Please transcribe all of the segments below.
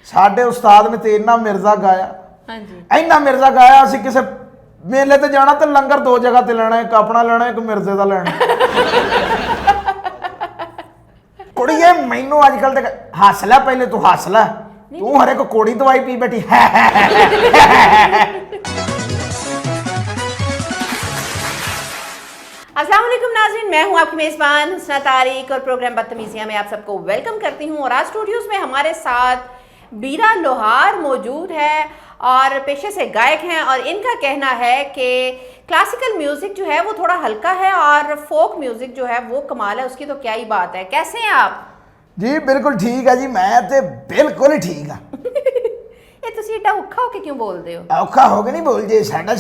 ਸਾਡੇ ਉਸਤਾਦ ਨੇ ਤੇ ਇੰਨਾ ਮਿਰਜ਼ਾ ਗਾਇਆ, ਹਾਂਜੀ ਇੰਨਾ ਮਿਰਜ਼ਾ ਗਾਇਆ, ਅਸੀਂ ਕਿਸੇ ਮੇਲੇ ਤੇ ਜਾਣਾ ਤੇ ਲੰਗਰ ਦੋ ਜਗ੍ਹਾ ਤੇ ਲੈਣਾ, ਇੱਕ ਆਪਣਾ ਲੈਣਾ, ਇੱਕ ਮਿਰਜ਼ੇ ਦਾ ਲੈਣਾ। ਕੁੜੀਏ ਮੈਨੂੰ ਅੱਜ ਕੱਲ ਤੇ ਹੱਸ ਲੈ, ਪਹਿਲੇ ਤੂੰ ਹੱਸ ਲੈ, ਤੂੰ ਹਰੇ ਕੋ ਕੋੜੀ ਦਵਾਈ ਪੀ ਬੈਠੀ। अस्सलाम वालेकुम नाज़रीन, मैं हूं आपकी मेज़बान हुस्ना तारिक और प्रोग्राम बदतमीज़ियाँ में आप सबको वेलकम करती हूं। और आज स्टूडियोज़ में हमारे साथ बीरा लोहार मौजूद है और पेशे से गायक हैं और इनका कहना है कि क्लासिकल म्यूज़िक जो है वो थोड़ा हल्का है और फोक म्यूज़िक जो है वो कमाल है, उसकी तो क्या ही बात है। कैसे हैं आप? जी बिल्कुल ठीक है जी, मैं तो बिल्कुल ही ठीक हाँ। ये तुसी एडा औखा होके क्यों बोलते हो? औखा हो के नहीं बोल जे, साडा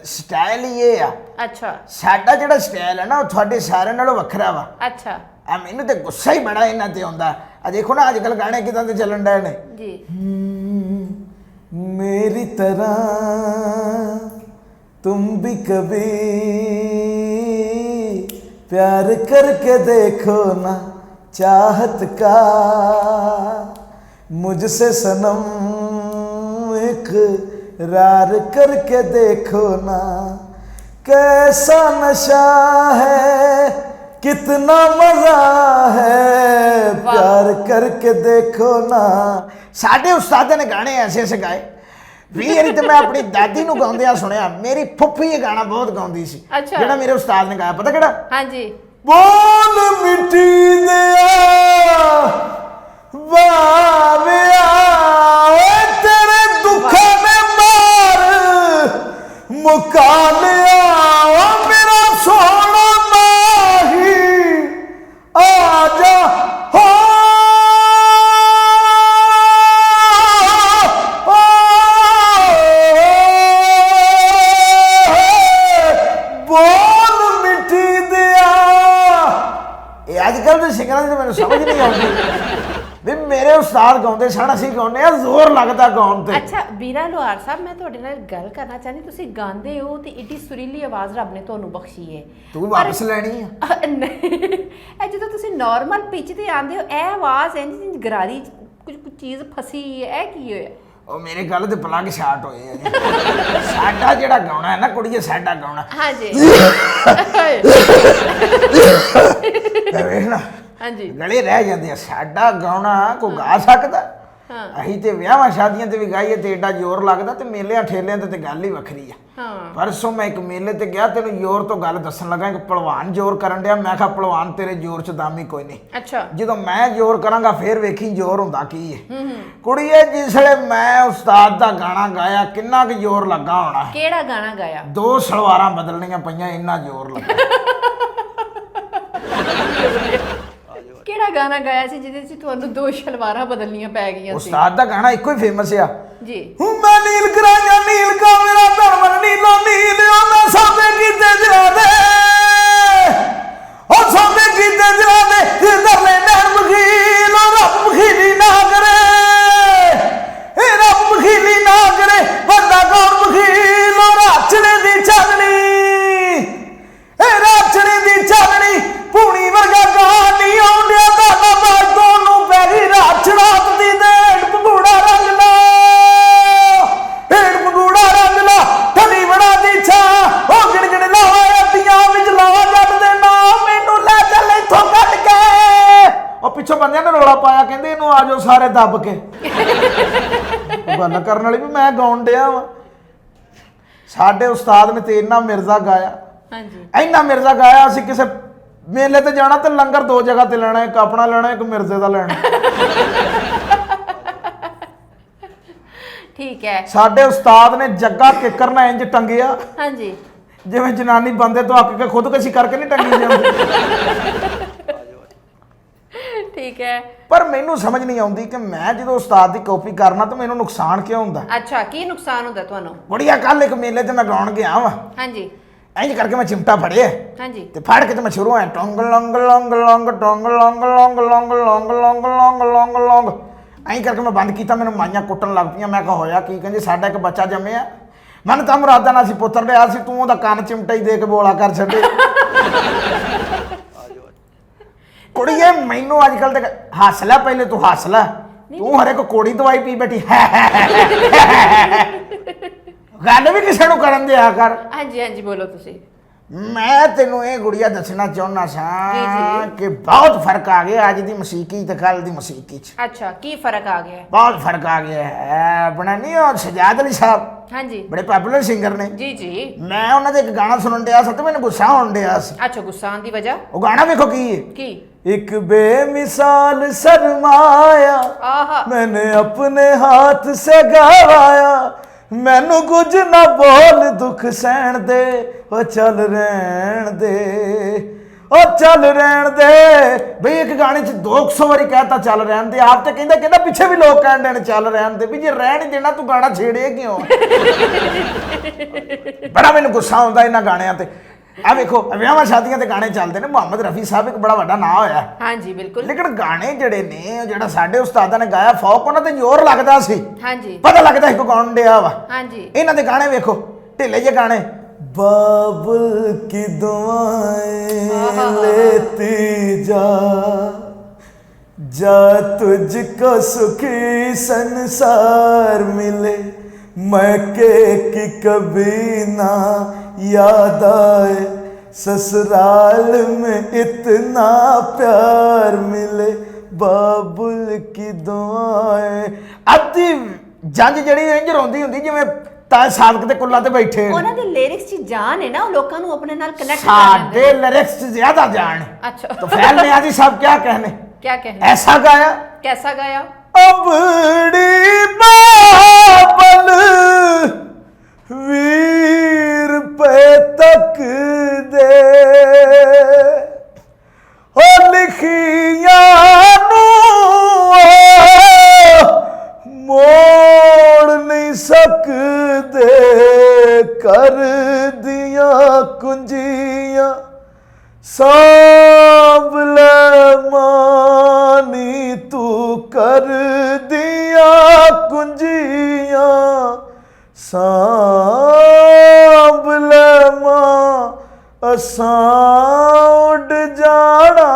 स्टाइल ही ये आ। अच्छा साडा जिहड़ा स्टाइल है ना, वो तुहाडे सारिਆਂ नालों ਵੱਖਰਾ ਵਾ। अच्छा आ मैनू ते गुस्सा ही बड़ा इन्हां ते आउंदा। आ देखो ना अजकल गाने किदां दे ਚੱਲਣ ਡਏ ने। जी मेरी तरह तुम भी कभी प्यार करके देखो ना, चाहत का मुझसे सनम इकरार करके देखो ना, कैसा नशा है कितना मजा है, प्यार करके देखो ना। साडे उस्ताद ने गाने ऐसे ऐसे गाए भी, यारी तो मैं अपनी दादी नूं गाउंदियां सुनिया। मेरी फुफ्फी ये गाना बहुत गाउंदी सी, अच्छा। जेड़ा मेरे उस्ताद ने गाया, पता केड़ा? हाँ जी। बोल मिट्टी दिया बाविया, तेरे दुखों में मार मुका लिया, मेरा सोना माही आजा हो। बोल मिट्टी दिया, ये अजकल के सिंगरां दी मैनूं समझ नहीं आती भी मेरे उस्ताद गाउंदे सन, असीं गाउंदे आ, जोर लगदा गाउण ते। अच्छा बीरा लोहार साहब, मैं ਤੁਹਾਡੇ ਨਾਲ ਗੱਲ ਕਰਨਾ ਚਾਹਨੀ, ਤੁਸੀਂ ਗਾਉਂਦੇ ਹੋ ਤੇ ਏਡੀ ਸੁਰੀਲੀ ਆਵਾਜ਼ ਰੱਬ ਨੇ ਤੁਹਾਨੂੰ ਬਖਸ਼ੀ ਹੈ। ਤੂੰ ਵਾਪਸ ਲੈਣੀ ਆ? ਇਹ ਜਦੋਂ ਤੁਸੀਂ ਨਾਰਮਲ ਪਿਚ ਤੇ ਆਉਂਦੇ ਹੋ, ਇਹ ਆਵਾਜ਼ ਇੰਜ ਗਰਾਰੀ ਕੁਝ ਚੀਜ਼ ਫਸੀ ਹੈ, ਇਹ ਕੀ ਹੋਇਆ? ਉਹ ਮੇਰੇ ਗੱਲ ਦੇ ਪਲੱਗ ਸ਼ਾਰਟ ਹੋਏ ਆ ਜੀ। ਸਾਡਾ ਜਿਹੜਾ ਗਾਉਣਾ ਹੈ ਨਾ ਕੁੜੀਏ, ਸਾਡਾ ਗਾਉਣਾ ਹਾਂਜੀ ਵੇਖ ਨਾ, ਹਾਂਜੀ ਗਲੇ ਰਹਿ ਜਾਂਦੇ ਆ। ਸਾਡਾ ਗਾਉਣਾ ਕੋਈ ਗਾ ਸਕਦਾ? ਅਸੀਂ ਤੇ ਵਿਆਹਾਂ ਸ਼ਾਦੀਆਂ ਤੇ ਵੀ ਗਾਈਏ ਤੇ ਏਡਾ ਜ਼ੋਰ ਲੱਗਦਾ, ਤੇ ਮੇਲਿਆਂ ਠੇਲਿਆਂ ਤੇ ਗੱਲ ਹੀ ਵੱਖਰੀ ਆ। ਪਰਸੋਂ ਮੈਂ ਇੱਕ ਮੇਲੇ ਤੇ ਗਿਆ, ਤੈਨੂੰ ਜ਼ੋਰ ਤੋਂ ਗੱਲ ਦੱਸਣ ਲੱਗਾ। ਇੱਕ ਪਹਿਲਵਾਨ ਜ਼ੋਰ ਕਰਨ ਡਿਆ, ਮੈਂ ਕਿਹਾ ਪਹਿਲਵਾਨ ਤੇਰੇ ਜ਼ੋਰ 'ਚ ਦਾਮ ਹੀ ਕੋਈ ਨਹੀਂ। ਅੱਛਾ ਜਦੋਂ ਮੈਂ ਜ਼ੋਰ ਕਰਾਂਗਾ ਫੇਰ ਵੇਖੀ ਜ਼ੋਰ ਹੁੰਦਾ ਕੀ ਹੈ। ਕੁੜੀਏ ਜਿਸਲੇ ਮੈਂ ਉਸਤਾਦ ਦਾ ਗਾਣਾ ਗਾਇਆ, ਕਿੰਨਾ ਕੁ ਜ਼ੋਰ ਲੱਗਾ ਹੋਣਾ। ਕਿਹੜਾ ਗਾਣਾ ਗਾਇਆ? 2 ਸਲਵਾਰਾਂ ਬਦਲਣੀਆਂ ਪਈਆਂ, ਇੰਨਾ ਜ਼ੋਰ ਲੱਗਾ। ਕਿਹੜਾ ਗਾਣਾ ਗਾਇਆ ਸੀ ਜਿਹਦੇ 'ਚ ਤੁਹਾਨੂੰ 2 ਸ਼ਲਵਾਰਾਂ ਬਦਲਣੀਆਂ ਪੈ ਗਈਆਂ ਸੀ? ਉਸਤਾਦ ਦਾ ਗਾਣਾ ਇੱਕੋ ਹੀ ਫੇਮਸ ਆ ਜੀ। ਮੈਂ ਨੀਲ ਕਰਾਂਗਾ ਨੀਲ ਕਾ ਮੇਰਾ ਧਰਮ ਨੀਲੋ ਨੀਲ, ਉਹਨਾਂ ਸਾਹਮਣੇ ਕੀਤੇ ਦਿਲਾਂ ਦੇ, ਉਹ ਸਾਹਮਣੇ ਕੀਤੇ ਦਿਲਾਂ ਦੇ, ਜਿੱਧਰ ਲੈ ਨੈਣ ਬਖੀਲ, ਰੱਬ ਬਖੀਲੀ ਨਾ ਕਰੇ, ਇਹ ਰੱਬ ਬਖੀਲੀ ਨਾ ਕਰੇ, ਬੰਦਾ ਕੌਣ ਬਖੀਲ, ਰਾਚਣੇ ਦੀ ਚਾਨਣੀ, ਇਹ ਰਾਚਣੇ ਦੀ ਚਾਨਣੀ, ਪੂਣੀ ਵਰਗਾ ਗਾਂ ਨਹੀਂ ਆਉਂਦਿਆ, ਦਾਦਾ ਬਾਜ ਤੋਂ ਨੂੰ ਪੈ ਗਈ ਰਾਚੜਾਤ ਦੀ ਦੇੜ, ਭਗੂੜਾ ਰੰਗ ਲਾ, ਢੇੜ ਭਗੂੜਾ ਰੰਗ ਲਾ, ਠੰਡੀ ਬਣਾ ਦੀ ਛਾਂ, ਉਹ ਗਿਣ ਗਿਣ ਲਾਵਾ ਅੱਡੀਆਂ ਵਿੱਚ ਲਾਵਾ ਜੱਟ ਦੇ ਨਾਮ, ਮੈਨੂੰ ਲੈ ਚੱਲ ਇੱਥੋਂ ਕੱਢ ਕੇ। ਉਹ ਪਿੱਛੋਂ ਬੰਦਿਆਂ ਨੇ ਰੋਲਾ ਪਾਇਆ, ਕਹਿੰਦੇ ਇਹਨੂੰ ਆ ਜਾਓ ਸਾਰੇ ਦੱਬ ਕੇ। ਗੱਲ ਕਰਨ ਵਾਲੀ ਵੀ ਮੈਂ ਗਾਉਣ ਡਿਆ ਵਾ। ਸਾਡੇ ਉਸਤਾਦ ਨੇ ਤੇ ਇੰਨਾ ਮਿਰਜ਼ਾ ਗਾਇਆ, ਹਾਂਜੀ ਇੰਨਾ ਮਿਰਜ਼ਾ ਗਾਇਆ, ਅਸੀਂ ਕਿਸੇ ਮੇਲੇ ਤੇ ਜਾਣਾ ਤੇ ਲੰਗਰ ਦੋ ਜਗ੍ਹਾ ਤੇ ਲੈਣਾ, ਇੱਕ ਆਪਣਾ ਲੈਣਾ, ਇੱਕ ਮਿਰਜ਼ੇ ਦਾ ਲੈਣਾ। ਠੀਕ ਹੈ। ਸਾਡੇ ਉਸਤਾਦ ਨੇ ਜੱਗਾ ਕਿੱਕਰ ਨਾਲ ਇੰਜ ਟੰਗਿਆ, ਹਾਂਜੀ ਜਿਵੇਂ ਜਨਾਨੀ ਬੰਦੇ ਤੋਂ ਅੱਕ ਕੇ ਖੁਦਕਸ਼ੀ ਕਰਕੇ ਨਹੀਂ ਟੰਗੀ ਜਾਂਦੀ। ਠੀਕ ਹੈ। ਪਰ ਮੈਨੂੰ ਸਮਝ ਨਹੀਂ ਆਉਂਦੀ ਕਿ ਮੈਂ ਜਦੋਂ ਉਸਤਾਦ ਦੀ ਕਾਪੀ ਕਰਨਾ ਤਾਂ ਮੈਨੂੰ ਨੁਕਸਾਨ ਕਿਉਂ ਹੁੰਦਾ? ਅੱਛਾ ਕੀ ਨੁਕਸਾਨ ਹੁੰਦਾ ਤੁਹਾਨੂੰ? ਬੜੀਆ ਕੱਲ ਇੱਕ ਮੇਲੇ ਤੇ ਮੈਂ ਗਾਉਣ ਗਿਆ ਵਾ, ਹਾਂਜੀ ਇੰਜ ਕਰਕੇ ਮੈਂ ਚਿਮਟਾ ਫੜਿਆ ਹਾਂਜੀ ਤੇ ਫੜ ਕੇ ਤੇ ਮੈਂ ਸ਼ੁਰੂ ਹੋਇਆ, ਟੋਂਗ ਲੌਂਗ ਲੌਂਗ ਲੌਂਗ ਟੋਂਗ ਲੌਂਗ ਲੌਂਗ ਲੌਂਗ ਲੌਂਗ ਲੌਂਗ ਲੌਂਗ ਲੌਂਗ ਲੌਂਗ, ਐਂ ਕਰਕੇ ਮੈਂ ਬੰਦ ਕੀਤਾ। ਮੈਨੂੰ ਮਾਈਆਂ ਕੁੱਟਣ ਲੱਗ ਪਈਆਂ। ਮੈਂ ਕਿਹਾ ਹੋਇਆ ਕੀ? ਕਹਿੰਦੇ ਸਾਡਾ ਇੱਕ ਬੱਚਾ ਜੰਮਿਆ, ਮਨ ਤਾਂ ਮੁਰਾਦਾਂ ਨਾਲ ਸੀ ਪੁੱਤਰ ਲਿਆ ਸੀ, ਤੂੰ ਉਹਦਾ ਕੰਨ ਚਿਮਟਾ ਹੀ ਦੇ ਕੇ ਬੋਲਾ ਕਰ ਛੱਡੇ। ਕੁੜੀਏ ਮੈਨੂੰ ਅੱਜ ਕੱਲ ਤੇ ਹੱਸ ਲੈ, ਪਹਿਲੇ ਤੂੰ ਹੱਸ ਲੈ, ਤੂੰ ਹਰੇ ਕੋ ਕੋੜੀ ਦਵਾਈ ਪੀ ਬੈਠੀ ਗੱਲ ਵੀ ਕਿਸੇ ਨੂੰ ਕਰਨ ਦਿਆ ਕਰ। ਹਾਂਜੀ ਹਾਂਜੀ ਬੋਲੋ ਤੁਸੀਂ। ਮੈਂ ਤੈਨੂੰ ਇਹ ਗੁੜੀਆ ਦੱਸਣਾ ਚਾਹੁੰਦਾ ਸਾਂ ਕਿ ਬਹੁਤ ਫਰਕ ਆ ਗਿਆ ਅੱਜ ਦੀ ਮਸੀਕੀ ਤੇ ਕੱਲ ਦੀ ਮਸੀਕੀ ਚ। ਅੱਛਾ ਕੀ ਫਰਕ ਆ ਗਿਆ? ਬਹੁਤ ਫਰਕ ਆ ਗਿਆ ਹੈ। ਆਪਣਾ ਨਹੀਂ ਉਹ ਸਜਾਦ ਅਲੀ ਸਾਹਿਬ, ਹਾਂਜੀ ਬੜੇ ਪਪੂਲਰ ਸਿੰਗਰ ਨੇ ਜੀ ਜੀ। ਮੈਂ ਉਹਨਾਂ ਦੇ ਇੱਕ ਗਾਣਾ ਸੁਣਨ ਡਿਆ ਸੀ ਤੇ ਮੈਨੂੰ ਗੁੱਸਾ ਹੋਣ ਡਿਆ ਸੀ। ਅੱਛਾ ਗੁੱਸਾ ਆਉਣ ਦੀ ਵਜ੍ਹਾ? ਉਹ ਗਾਣਾ ਵੇਖੋ ਕੀ ਹੈ। ਕੀ? ਇੱਕ बेमिसाल सरमाया आहा मैंने अपने हाथ से गवाया मैनू कुछ ना बोल दुख सहन दे ओ चल रहन दे ओ चल रहन दे। बई एक गाने च 200 वारी कहता चल रहन दे। आप तो कहता पिछे भी लोग कहते हैं चल रहन दे भी जे रहन ही देना तू गाना छेड़े क्यों। बड़ा मैनू गुस्सा आउंदा इन्हां गाणियां ते। ਆ ਵੇਖੋ ਵਿਆਹਾਂ ਸ਼ਾਦੀਆਂ ਤੇ ਗਾਣੇ ਚੱਲਦੇ ਨੇ। ਮੁਹੰਮਦ ਰਫੀ ਸਾਹਿਬ ਇੱਕ ਬੜਾ ਵੱਡਾ ਨਾਂ ਹੋਇਆ। ਹਾਂਜੀ ਬਿਲਕੁਲ। ਲੇਕਿਨ ਗਾਣੇ ਜਿਹੜੇ ਨੇ ਜਿਹੜਾ ਸਾਡੇ ਉਸਤਾਦਾਂ ਨੇ ਗਾਇਆ ਫੌਕ ਉਹਨਾਂ ਤੇ ਜ਼ੋਰ ਲੱਗਦਾ ਸੀ। ਹਾਂਜੀ ਪਤਾ ਲੱਗਦਾ ਇੱਕ ਗਾਉਣ ਡਿਆ ਵਾ। ਹਾਂਜੀ ਇਹਨਾਂ ਦੇ ਗਾਣੇ ਵੇਖੋ ਢਿੱਲੇ ਜਿਹੇ ਗਾਣੇ। ਬਾਬਲ ਕੀ ਦੁਆएं लेती जा जा तुझको सुखी संसार मिले मैके की कभी ना याद आए ससुराल में इतना प्यार मिले बाबुल की दुआएं। ਅੱਧੀ ਜੰਜ ਜਿਹੜੀ ਇੰਜ ਰੋਂਦੀ ਹੁੰਦੀ ਜਿਵੇਂ ਤਾਂ ਸਾਦਕ ਦੇ ਕੁੱਲਾਂ ਤੇ ਬੈਠੇ। ਉਹਨਾਂ ਦੇ ਲਿਰਿਕਸ 'ਚ ਜਾਨ ਹੈ ਨਾ, ਉਹ ਲੋਕਾਂ ਨੂੰ ਆਪਣੇ ਨਾਲ ਕਨੈਕਟ ਕਰ ਸਾਡੇ लिरिक्स 'ਚ ਜ਼ਿਆਦਾ ਜਾਨ। अच्छा तो फैल नियाज़ी साहब क्या कहने, क्या कहना? ऐसा गाया कैसा गाया? अबड़ी बाबल वीर पे तक दे ओ लिखिया मोड़ नहीं सकते कर दिया कुंजिया सांभल मानी तू कर दिया कुंजिया सांभल मां असां उड़ जाना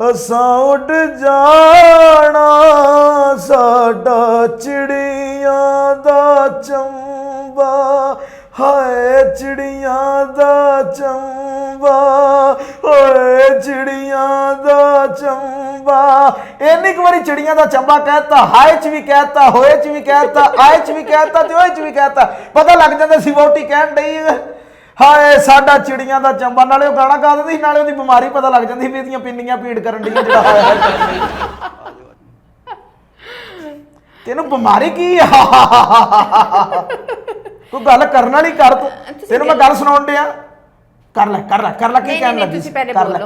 असां उड़ जाना साडा चिड़ियां दा चंबा हाय चिड़ियां दा चंबा ओए चिड़ियां दा चंबा। इन्नी क वारी चिड़ियां दा चंबा कहता, हाय च भी कहता, होए च भी कहता, आए च भी कहता ते ओए च भी कहता। पता लग जाता सी वोटी कहन डई हाय साडा चिड़ियां दा चंबा। नाले वो गाना गा दिंदी नाले ओदी बीमारी पता लग जाती भी एदियां पिंडियां पीड़ करन डी जिहड़ा हाय हाय करन डई। तेनू बीमारी की कोई गल करन वाली कर तू। तेनू मैं गल सुनाउण डिया कर ले कर ले कर ले की कहन लगी कर ले।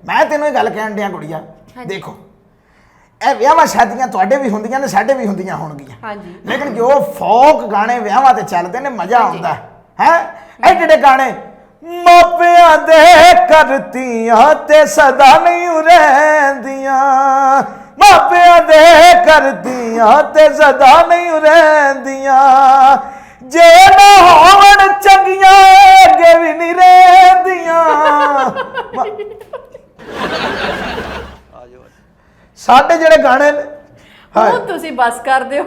मैं तेनू ये गल कहन डिया गुड़िया देखो ਇਹ ਵਿਆਹਾਂ ਸ਼ਾਦੀਆਂ ਤੁਹਾਡੇ ਵੀ ਹੁੰਦੀਆਂ ਨੇ ਸਾਡੇ ਵੀ ਹੁੰਦੀਆਂ ਹੋਣਗੀਆਂ। ਹਾਂਜੀ ਲੇਕਿਨ ਜੋ ਫੋਕ ਗਾਣੇ ਵਿਆਹਾਂ ਤੇ ਚੱਲਦੇ ਨੇ ਮਜ਼ਾ ਆਉਂਦਾ ਹੈ। ਇਹ ਜਿਹੜੇ ਗਾਣੇ ਮਾਪਿਆਂ ਦੇ ਕਰਤੀਆਂ ਤੇ ਸਦਾ ਨਹੀਂ ਰਹਿੰਦੀਆਂ ਮਾਪਿਆਂ ਦੇ ਕਰਤੀਆਂ ਤੇ ਸਦਾ ਨਹੀਂ ਰਹਿੰਦੀਆਂ ਜੇ ਨਾ ਹੋਣ ਚੰਗੀਆਂ ਅੱਗੇ ਵੀ ਨਹੀਂ ਰਹਿੰਦੀਆਂ। ਸਾਡੇ ਜਿਹੜੇ ਗਾਣੇ ਨੇ वो तुसी बस कर दो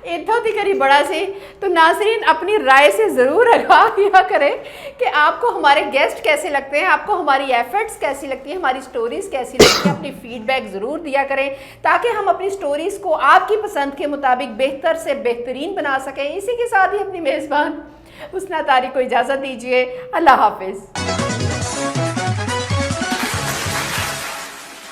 इतों की करी बड़ा सी। तो नाज़रीन अपनी राय से ज़रूर आगाह किया करें कि आपको हमारे गेस्ट कैसे लगते हैं, आपको हमारी एफर्ट्स कैसी लगती हैं, हमारी स्टोरीज़ कैसी लगती हैं। अपनी फीडबैक ज़रूर दिया करें ताकि हम अपनी स्टोरीज़ को आपकी पसंद के मुताबिक बेहतर से बेहतरीन बना सकें। इसी के साथ ही अपनी मेज़बान हुस्ना तारी को इजाज़त दीजिए। अल्लाह हाफिज़।